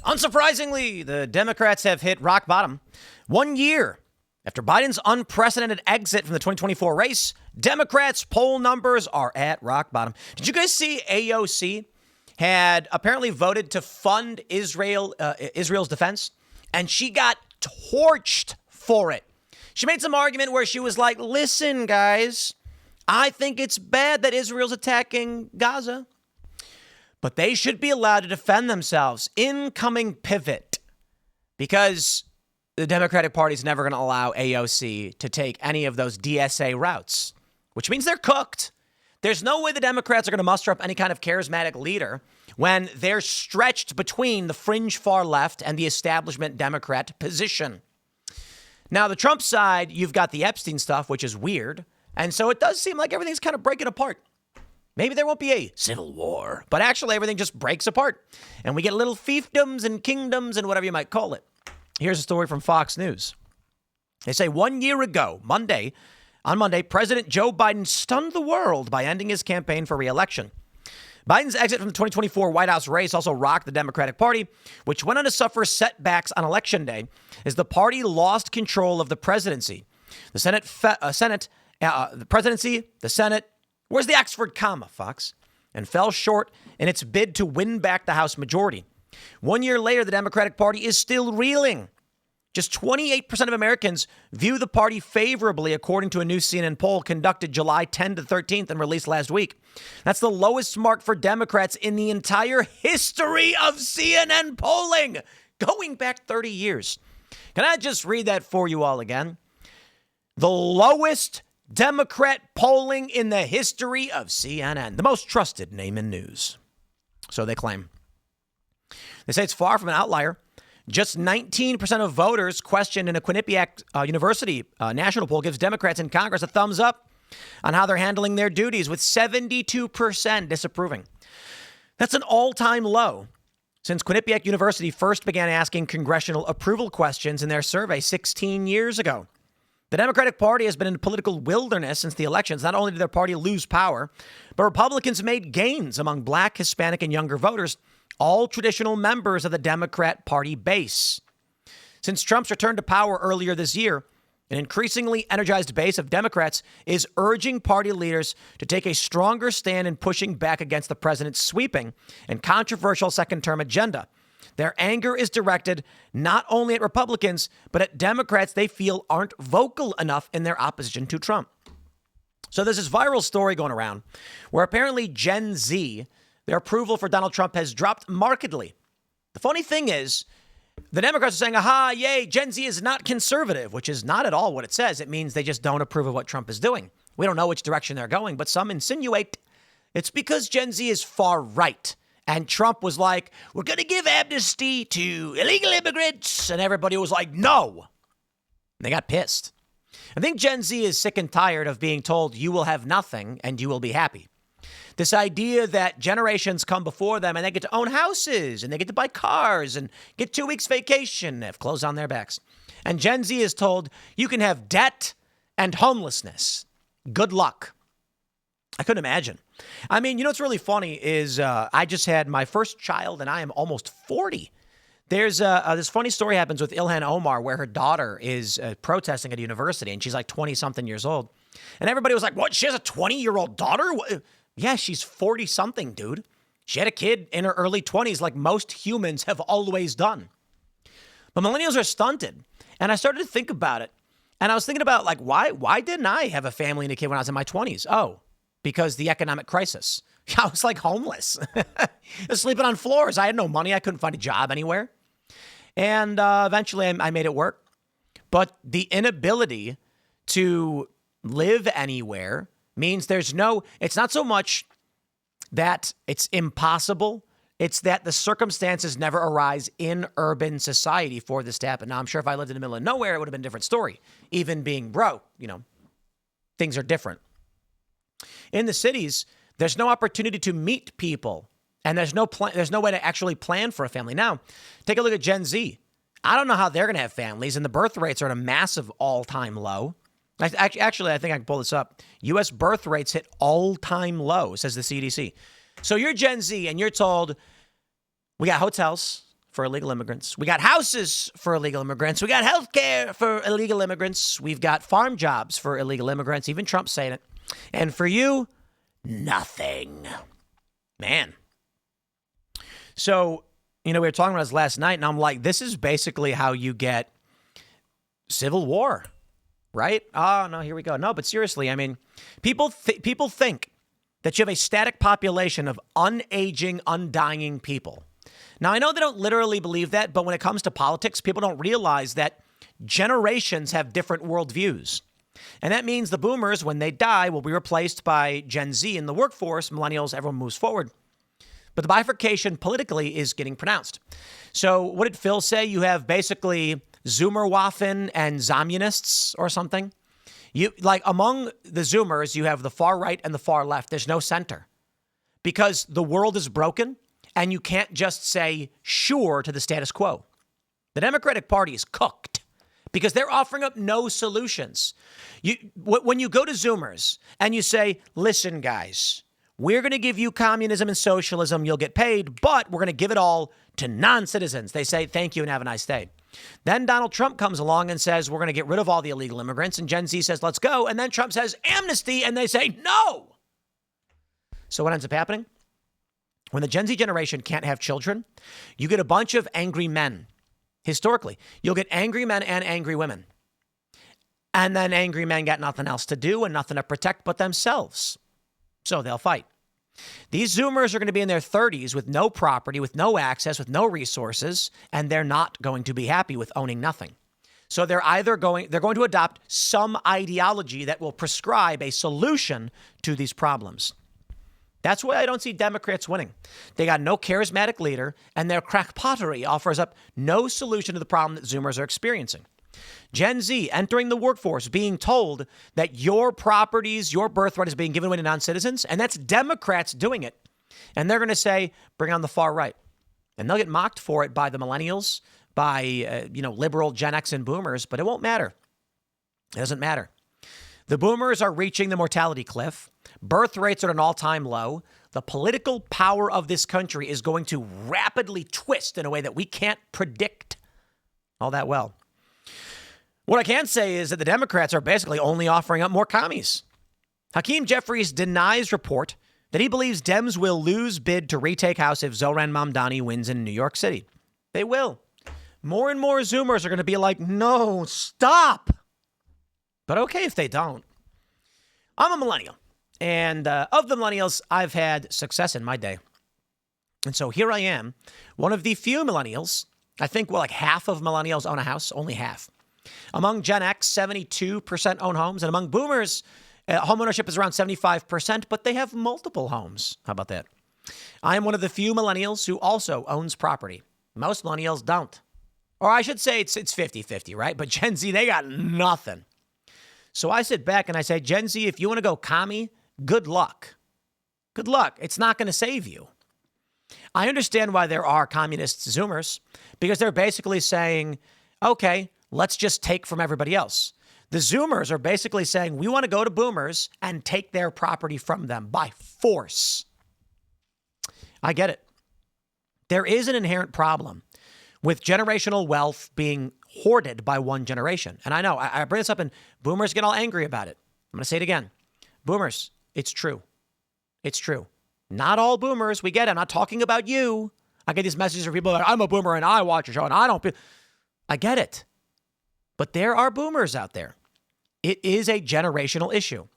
Unsurprisingly, the Democrats have hit rock bottom. 1 year after Biden's unprecedented exit from the 2024 race, Democrats' poll numbers are at rock bottom. Did you guys see AOC had apparently voted to fund Israel's defense, and she got torched for it? She made some argument where she was like, listen, guys, I think it's bad that Israel's attacking Gaza, but they should be allowed to defend themselves. Incoming pivot, because the Democratic Party is never going to allow AOC to take any of those DSA routes, which means they're cooked. There's no way the Democrats are going to muster up any kind of charismatic leader when they're stretched between the fringe far left and the establishment Democrat position. Now, the Trump side, you've got the Epstein stuff, which is weird. And so it does seem like everything's kind of breaking apart. Maybe there won't be a civil war, but actually everything just breaks apart. And we get little fiefdoms and kingdoms and whatever you might call it. Here's a story from Fox News. They say 1 year ago, on Monday, President Joe Biden stunned the world by ending his campaign for re-election. Biden's exit from the 2024 White House race also rocked the Democratic Party, which went on to suffer setbacks on Election Day as the party lost control of the presidency. The presidency, the Senate, where's the Oxford comma, Fox? And fell short in its bid to win back the House majority. 1 year later, the Democratic Party is still reeling. Just 28% of Americans view the party favorably, according to a new CNN poll conducted July 10 to 13th and released last week. That's the lowest mark for Democrats in the entire history of CNN polling, going back 30 years. Can I just read that for you all again? The lowest Democrat polling in the history of CNN, the most trusted name in news. So they claim. They say it's far from an outlier. Just 19% of voters questioned in a Quinnipiac University national poll gives Democrats in Congress a thumbs up on how they're handling their duties, with 72% disapproving. That's an all-time low since Quinnipiac University first began asking congressional approval questions in their survey 16 years ago. The Democratic Party has been in political wilderness since the elections. Not only did their party lose power, but Republicans made gains among Black, Hispanic, and younger voters, all traditional members of the Democrat Party base. Since Trump's return to power earlier this year, an increasingly energized base of Democrats is urging party leaders to take a stronger stand in pushing back against the president's sweeping and controversial second-term agenda. Their anger is directed not only at Republicans, but at Democrats they feel aren't vocal enough in their opposition to Trump. So there's this viral story going around where apparently Gen Z, their approval for Donald Trump has dropped markedly. The funny thing is, the Democrats are saying, aha, yay, Gen Z is not conservative, which is not at all what it says. It means they just don't approve of what Trump is doing. We don't know which direction they're going, but some insinuate it's because Gen Z is far right. And Trump was like, we're going to give amnesty to illegal immigrants. And everybody was like, no. And they got pissed. I think Gen Z is sick and tired of being told you will have nothing and you will be happy. This idea that generations come before them and they get to own houses and they get to buy cars and get 2 weeks vacation, have clothes on their backs. And Gen Z is told you can have debt and homelessness. Good luck. I couldn't imagine. I mean, you know what's really funny is I just had my first child and I am almost 40. There's this funny story happens with Ilhan Omar where her daughter is protesting at a university and she's like 20-something years old. And everybody was like, what? She has a 20-year-old daughter? What? Yeah, she's 40-something, dude. She had a kid in her early 20s like most humans have always done. But millennials are stunted. And I started to think about it. And I was thinking about, like, why didn't I have a family and a kid when I was in my 20s? Oh, because the economic crisis. I was like homeless. I was sleeping on floors. I had no money. I couldn't find a job anywhere. And eventually I made it work. But the inability to live anywhere means it's not so much that it's impossible. It's that the circumstances never arise in urban society for this to happen. Now, I'm sure if I lived in the middle of nowhere, it would have been a different story. Even being broke, things are different. In the cities, there's no opportunity to meet people, and there's no way to actually plan for a family. Now, take a look at Gen Z. I don't know how they're going to have families, and the birth rates are at a massive all-time low. Actually, I think I can pull this up. U.S. birth rates hit all-time low, says the CDC. So you're Gen Z, and you're told, we got hotels for illegal immigrants. We got houses for illegal immigrants. We got health care for illegal immigrants. We've got farm jobs for illegal immigrants. Even Trump's saying it. And for you, nothing. Man. So, we were talking about this last night, and I'm like, this is basically how you get civil war, right? Oh, no, here we go. No, but seriously, I mean, people think that you have a static population of unaging, undying people. Now, I know they don't literally believe that, but when it comes to politics, people don't realize that generations have different worldviews. And that means the boomers, when they die, will be replaced by Gen Z in the workforce. Millennials, everyone moves forward. But the bifurcation politically is getting pronounced. So what did Phil say? You have basically Zoomerwaffen and Zomunists or something. Among the Zoomers, you have the far right and the far left. There's no center because the world is broken and you can't just say sure to the status quo. The Democratic Party is cooked because they're offering up no solutions. When you go to Zoomers and you say, listen, guys, we're going to give you communism and socialism. You'll get paid, but we're going to give it all to non-citizens. They say, thank you and have a nice day. Then Donald Trump comes along and says, we're going to get rid of all the illegal immigrants. And Gen Z says, let's go. And then Trump says, amnesty. And they say, no. So what ends up happening? When the Gen Z generation can't have children, you get a bunch of angry men. Historically, you'll get angry men and angry women. And then angry men got nothing else to do and nothing to protect but themselves. So they'll fight. These Zoomers are going to be in their 30s with no property, with no access, with no resources, and they're not going to be happy with owning nothing. So they're going to adopt some ideology that will prescribe a solution to these problems. That's why I don't see Democrats winning. They got no charismatic leader, and their crackpottery offers up no solution to the problem that Zoomers are experiencing. Gen Z entering the workforce, being told that your properties, your birthright is being given away to non-citizens, and that's Democrats doing it. And they're going to say, bring on the far right. And they'll get mocked for it by the millennials, by, liberal Gen X and boomers, but it won't matter. It doesn't matter. The boomers are reaching the mortality cliff. Birth rates are at an all-time low. The political power of this country is going to rapidly twist in a way that we can't predict all that well. What I can say is that the Democrats are basically only offering up more commies. Hakeem Jeffries denies report that he believes Dems will lose bid to retake House if Zohran Mamdani wins in New York City. They will. More and more Zoomers are going to be like, no, stop. But okay if they don't. I'm a millennial. And of the millennials, I've had success in my day. And so here I am, one of the few millennials. I think, half of millennials own a house, only half. Among Gen X, 72% own homes. And among boomers, homeownership is around 75%, but they have multiple homes. How about that? I am one of the few millennials who also owns property. Most millennials don't. Or I should say it's 50-50, right? But Gen Z, they got nothing. So I sit back and I say, Gen Z, if you want to go commie, good luck. Good luck. It's not going to save you. I understand why there are communist Zoomers, because they're basically saying, okay, let's just take from everybody else. The Zoomers are basically saying, we want to go to boomers and take their property from them by force. I get it. There is an inherent problem with generational wealth being hoarded by one generation. And I know, I bring this up and boomers get all angry about it. I'm going to say it again. Boomers, it's true. It's true. Not all boomers. We get it. I'm not talking about you. I get these messages from people like, I'm a boomer and I watch your show and I don't. I get it. But there are boomers out there. It is a generational issue.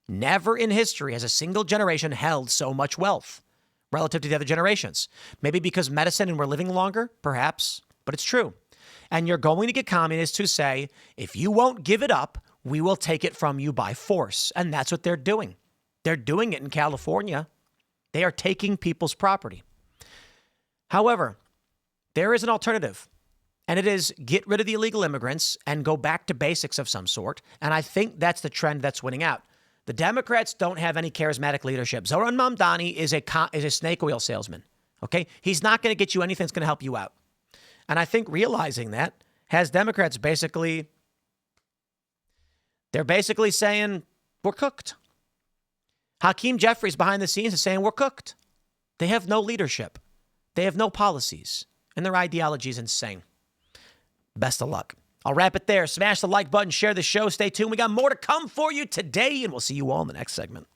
Never in history has a single generation held so much wealth relative to the other generations. Maybe because medicine and we're living longer, perhaps, but it's true. And you're going to get communists who say, if you won't give it up, we will take it from you by force. And that's what they're doing. They're doing it in California. They are taking people's property. However, there is an alternative. And it is get rid of the illegal immigrants and go back to basics of some sort. And I think that's the trend that's winning out. The Democrats don't have any charismatic leadership. Zohran Mamdani is a snake oil salesman. Okay? He's not going to get you anything that's going to help you out. And I think realizing that has Democrats they're basically saying, we're cooked. Hakeem Jeffries behind the scenes is saying, we're cooked. They have no leadership. They have no policies. and their ideology is insane. Best of luck. I'll wrap it there. Smash the like button, share the show. Stay tuned. We got more to come for you today, and we'll see you all in the next segment.